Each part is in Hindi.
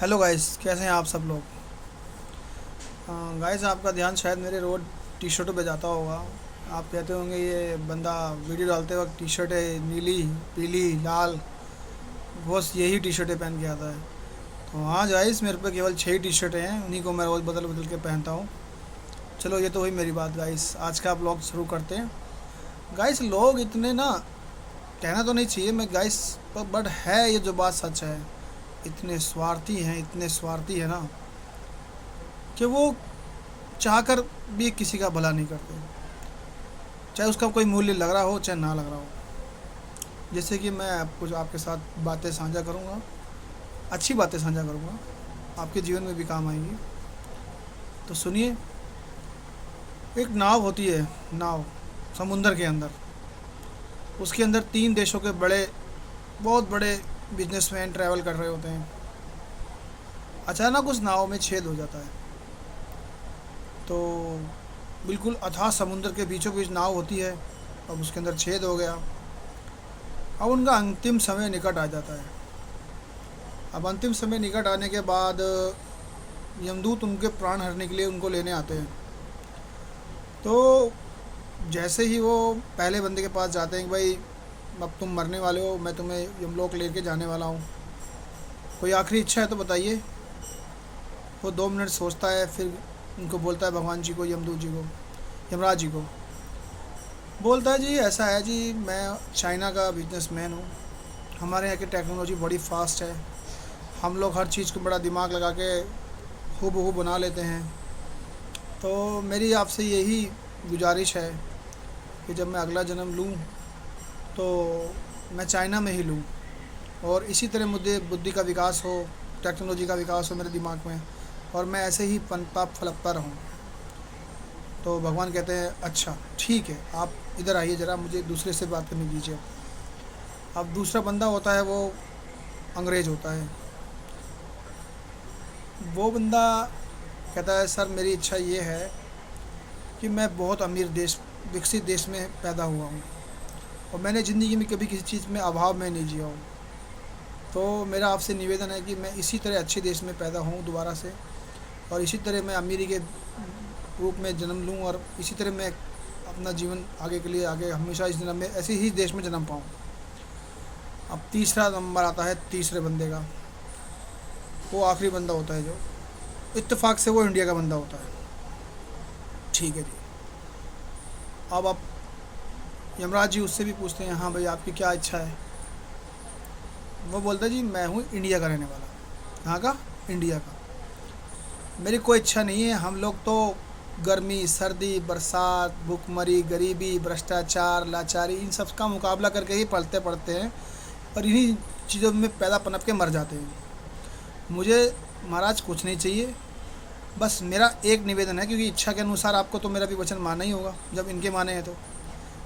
हेलो गाइस, कैसे हैं आप सब लोग। गाइस, आपका ध्यान शायद मेरे रोड टी शर्टों पे जाता होगा। आप कहते होंगे ये बंदा वीडियो डालते वक्त टी शर्ट है नीली, पीली, लाल, बस यही टी शर्टें पहन के आता है। तो हाँ गाइस, मेरे पे केवल 6 टी शर्टें हैं, उन्हीं को मैं रोज़ बदल बदल के पहनता हूँ। चलो, ये तो हुई मेरी बात गाइस। आज का ब्लॉग शुरू करते हैं। गाइस, लोग इतने ना, कहना तो नहीं चाहिए मैं गाइस, पर बट है ये जो बात सच है, इतने स्वार्थी हैं, इतने स्वार्थी है ना, कि वो चाहकर भी किसी का भला नहीं करते, चाहे उसका कोई मूल्य लग रहा हो चाहे ना लग रहा हो। जैसे कि मैं कुछ आपके साथ बातें साझा करूँगा, अच्छी बातें साझा करूँगा, आपके जीवन में भी काम आएंगी। तो सुनिए। एक नाव होती है, नाव समुंदर के अंदर। उसके अंदर 3 देशों के बड़े, बहुत बड़े बिजनेसमैन ट्रैवल कर रहे होते हैं। अचानक उस नाव में छेद हो जाता है। तो बिल्कुल अथाह समुंदर के बीचों बीच नाव होती है। अब उसके अंदर छेद हो गया। अब उनका अंतिम समय निकट आ जाता है। अब अंतिम समय निकट आने के बाद यमदूत उनके प्राण हरने के लिए उनको लेने आते हैं। तो जैसे ही वो पहले बंदे के पास जाते हैं कि भाई, अब तुम मरने वाले हो, मैं तुम्हें यमलोक लेके जाने वाला हूँ, कोई आखिरी इच्छा है तो बताइए। वो 2 मिनट सोचता है, फिर उनको बोलता है, भगवान जी को, यमदूत जी को, यमराज जी को बोलता है, जी ऐसा है जी, मैं चाइना का बिजनेसमैन हूँ। हमारे यहाँ की टेक्नोलॉजी बड़ी फास्ट है। हम लोग हर चीज़ को बड़ा दिमाग लगा के हूबहू बना लेते हैं। तो मेरी आपसे यही गुजारिश है कि जब मैं अगला जन्म लूँ तो मैं चाइना में ही लूँ, और इसी तरह मुझे बुद्धि का विकास हो, टेक्नोलॉजी का विकास हो मेरे दिमाग में, और मैं ऐसे ही पनपा फलकता रहूँ। तो भगवान कहते हैं, अच्छा ठीक है, आप इधर आइए ज़रा, मुझे दूसरे से बात करने दीजिए। अब दूसरा बंदा होता है, वो अंग्रेज़ होता है। वो बंदा कहता है, सर मेरी इच्छा ये है कि मैं बहुत अमीर देश, विकसित देश में पैदा हुआ हूँ, और मैंने ज़िंदगी में कभी किसी चीज़ में अभाव में नहीं जिया हूँ। तो मेरा आपसे निवेदन है कि मैं इसी तरह अच्छे देश में पैदा हूँ दोबारा से, और इसी तरह मैं अमीरी के रूप में जन्म लूँ, और इसी तरह मैं अपना जीवन आगे के लिए, आगे हमेशा इस जन्म में ऐसे ही देश में जन्म पाऊँ। अब तीसरा नंबर आता है तीसरे बंदे का। वो आखिरी बंदा होता है, जो इत्तेफाक से वो इंडिया का बंदा होता है। ठीक है जी। अब आप यमराज जी उससे भी पूछते हैं, हाँ भाई आपकी क्या इच्छा है। वो बोलता है, जी मैं हूँ इंडिया का रहने वाला। कहाँ का? इंडिया का। मेरी कोई इच्छा नहीं है। हम लोग तो गर्मी, सर्दी, बरसात, भूखमरी, गरीबी, भ्रष्टाचार, लाचारी, इन सब का मुकाबला करके ही पढ़ते पढ़ते हैं, और इन्हीं चीज़ों में पैदा पनप के मर जाते हैं। मुझे महाराज कुछ नहीं चाहिए, बस मेरा एक निवेदन है, क्योंकि इच्छा के अनुसार आपको तो मेरा भी वचन मानना ही होगा जब इनके माने हैं तो।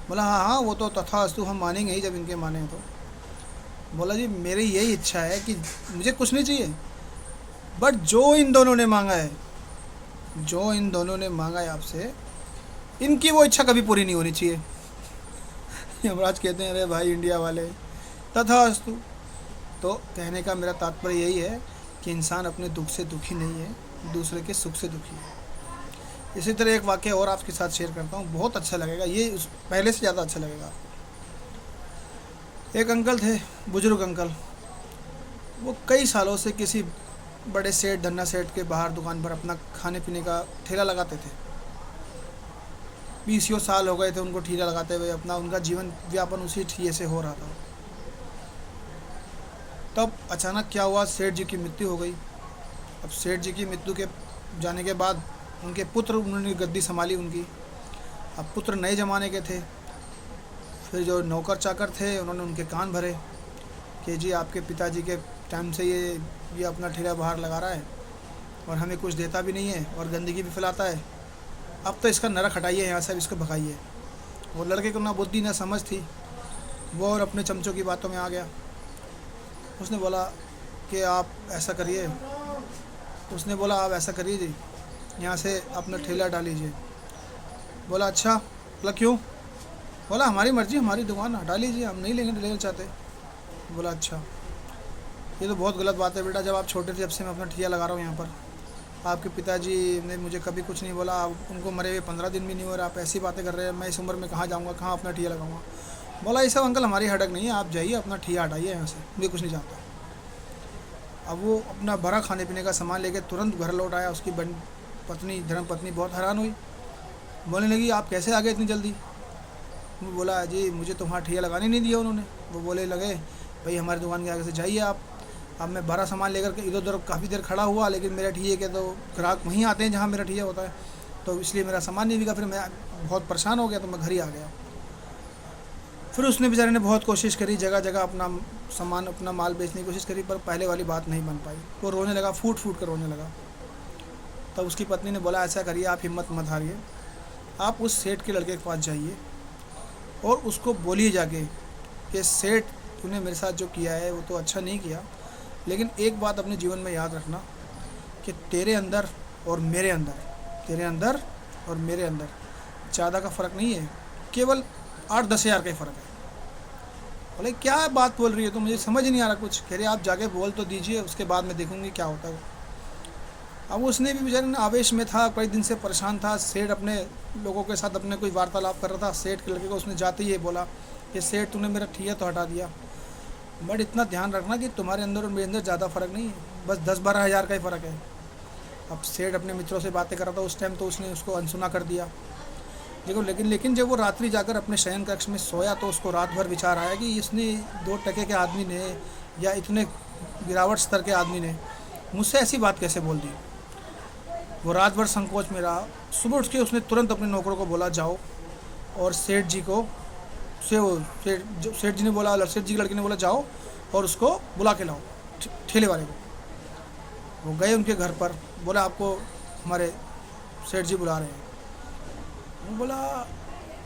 बोला, हाँ हाँ, वो तो तथास्तु, हम मानेंगे ही जब इनके माने हैं तो। बोला, जी मेरी यही इच्छा है कि मुझे कुछ नहीं चाहिए, बट जो इन दोनों ने मांगा है, जो इन दोनों ने मांगा है आपसे, इनकी वो इच्छा कभी पूरी नहीं होनी चाहिए। यमराज कहते हैं, अरे भाई इंडिया वाले, तथास्तु। तो कहने का मेरा तात्पर्य यही है कि इंसान अपने दुख से दुखी नहीं है, दूसरे के सुख से दुखी है। इसी तरह एक वाक़या और आपके साथ शेयर करता हूँ, बहुत अच्छा लगेगा ये, उस पहले से ज़्यादा अच्छा लगेगा। एक अंकल थे, बुजुर्ग अंकल। वो कई सालों से किसी बड़े सेठ, धन्ना सेठ के बाहर दुकान पर अपना खाने पीने का ठेला लगाते थे। 20 साल हो गए थे उनको ठेला लगाते हुए, अपना उनका जीवन व्यापन उसी ठिए से हो रहा था। तब अचानक क्या हुआ, सेठ जी की मृत्यु हो गई। अब सेठ जी की मृत्यु के जाने के बाद उनके पुत्र, उन्होंने गद्दी संभाली उनकी। अब पुत्र नए ज़माने के थे। फिर जो नौकर चाकर थे, उन्होंने उनके कान भरे कि जी आपके पिताजी के टाइम से ये अपना ठेला बाहर लगा रहा है, और हमें कुछ देता भी नहीं है, और गंदगी भी फैलाता है। अब तो इसका नरक हटाइए यहाँ से, अब इसको भगाइए। वो लड़के को ना बुद्धि ना समझ थी, वो और अपने चमचों की बातों में आ गया। उसने बोला कि आप ऐसा करिए, उसने बोला आप ऐसा करिए जी, यहाँ से अपना ठेला डालीजिए। बोला, अच्छा। बोला, क्यों? बोला, हमारी मर्ज़ी, हमारी दुकान, हटा लीजिए, हम नहीं लेना चाहते। बोला, अच्छा। ये तो बहुत गलत बात है बेटा। जब आप छोटे थे, जब से मैं अपना ठिया लगा रहा हूँ यहाँ पर, आपके पिताजी ने मुझे कभी कुछ नहीं बोला। आप उनको मरे हुए 15 दिन भी नहीं हो रहे, आप ऐसी बातें कर रहे हैं। मैं इस उम्र में कहाँ जाऊँगा, कहाँ अपना ठिया लगाऊंगा। बोला ये सब अंकल हमारी हटक नहीं है, आप जाइए अपना ठिया हटाइए यहाँ से, मुझे कुछ नहीं चाहता। अब वो अपना भरा खाने पीने का सामान लेके तुरंत घर लौट आया। उसकी पत्नी, धर्म पत्नी बहुत हैरान हुई, बोलने लगी आप कैसे आ गए इतनी जल्दी। मैं बोला जी मुझे तो वहाँ ठिया लगाने नहीं दिया उन्होंने। वो बोले लगे भाई हमारी दुकान के आगे से जाइए आप। अब मैं भरा सामान लेकर के इधर उधर काफ़ी देर खड़ा हुआ, लेकिन मेरे ठिये के तो ग्राहक वहीं आते हैं जहाँ मेरा ठिया होता है, तो इसलिए मेरा सामान नहीं बिका। फिर मैं बहुत परेशान हो गया, तो मैं घर ही आ गया। फिर उसने बेचारे ने बहुत कोशिश करी, जगह जगह अपना सामान, अपना माल बेचने की कोशिश करी, पर पहले वाली बात नहीं बन पाई। वो रोने लगा, फूट फूट कर रोने लगा। तब उसकी पत्नी ने बोला ऐसा करिए, आप हिम्मत मत हारिए, आप उस सेठ के लड़के के पास जाइए और उसको बोलिए जाके कि सेठ तूने मेरे साथ जो किया है वो तो अच्छा नहीं किया, लेकिन एक बात अपने जीवन में याद रखना कि तेरे अंदर और मेरे अंदर, तेरे अंदर और मेरे अंदर ज़्यादा का फ़र्क नहीं है, केवल 8-10 हज़ार का ही फ़र्क है। बोले क्या बात बोल रही है, तो मुझे समझ नहीं आ रहा कुछ। कह रहे आप जाके बोल तो दीजिए, उसके बाद मैं देखूंगी क्या होता है। अब उसने भी बेचारे ने आवेश में था, कई दिन से परेशान था। सेठ अपने लोगों के साथ अपने कोई वार्तालाप कर रहा था। सेठ के लड़के को उसने जाते ही ये बोला कि सेठ तूने मेरा ठिया तो हटा दिया, बट इतना ध्यान रखना कि तुम्हारे अंदर और मेरे अंदर ज़्यादा फ़र्क नहीं है, बस 10-12 हज़ार का ही फ़र्क है। अब सेठ अपने मित्रों से बातें कर रहा था उस टाइम, तो उसने उसको अनसुना कर दिया। देखो लेकिन जब वो रात्रि जाकर अपने शयन कक्ष में सोया, तो उसको रात भर विचार आया कि इसने 2 टके के आदमी ने या इतने गिरावट स्तर के आदमी ने मुझसे ऐसी बात कैसे बोल दी। वो रात भर संकोच में रहा। सुबह उठ के उसने तुरंत अपने नौकरों को बोला जाओ और सेठ जी को सेठ जी ने बोला, सेठ जी के लड़के ने बोला जाओ और उसको बुला के लाओ, ठेले वाले को। वो गए उनके घर पर, बोला आपको हमारे सेठ जी बुला रहे हैं। वो बोला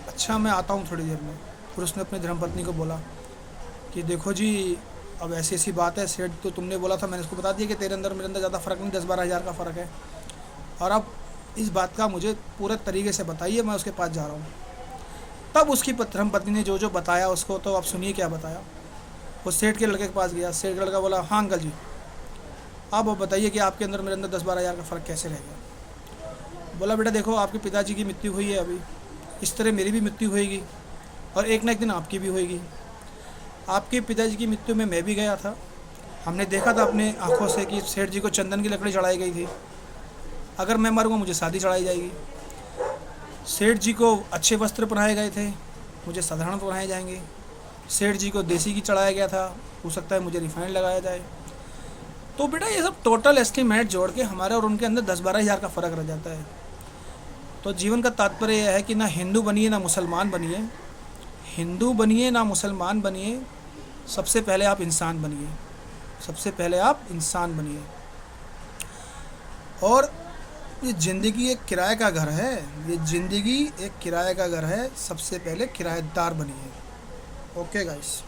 अच्छा मैं आता हूँ थोड़ी देर में। फिर उसने अपनी धर्मपत्नी को बोला कि देखो जी अब ऐसी ऐसी बात है, सेठ तो तुमने बोला था, मैंने उसको बता दिया कि तेरे अंदर मेरे अंदर ज़्यादा फ़र्क नहीं, 10-12 हज़ार का फ़र्क है, और अब इस बात का मुझे पूरे तरीके से बताइए, मैं उसके पास जा रहा हूँ। तब उसकी धर्मपत्नी ने जो जो बताया उसको, तो अब सुनिए क्या बताया। वो सेठ के लड़के के पास गया। सेठ का लड़का बोला हाँ अंकल जी, आप बताइए कि आपके अंदर मेरे अंदर 10-12 हज़ार का फ़र्क कैसे रह गया। बोला बेटा देखो आपके पिताजी की मृत्यु हुई है अभी, इस तरह मेरी भी मृत्यु होएगी और एक ना एक दिन आपकी भी होएगी। आपके पिताजी की मृत्यु में मैं भी गया था, हमने देखा था अपने आँखों से कि सेठ जी को चंदन की लकड़ी चढ़ाई गई थी। अगर मैं मरूँगा मुझे शादी चढ़ाई जाएगी। सेठ जी को अच्छे वस्त्र पहनाए गए थे, मुझे साधारण पहनाए जाएंगे। सेठ जी को देसी घी चढ़ाया गया था, हो सकता है मुझे रिफाइंड लगाया जाए। तो बेटा ये सब टोटल एस्टीमेट जोड़ के हमारे और उनके अंदर 10-12 हज़ार का फ़र्क रह जाता है। तो जीवन का तात्पर्य यह है कि ना हिंदू बनिए ना मुसलमान बनिए, हिंदू बनिए ना मुसलमान बनिए, सबसे पहले आप इंसान बनिए, सबसे पहले आप इंसान बनिए। और ये ज़िंदगी एक किराए का घर है, ये ज़िंदगी एक किराए का घर है, सबसे पहले किराएदार बनिए। Okay guys.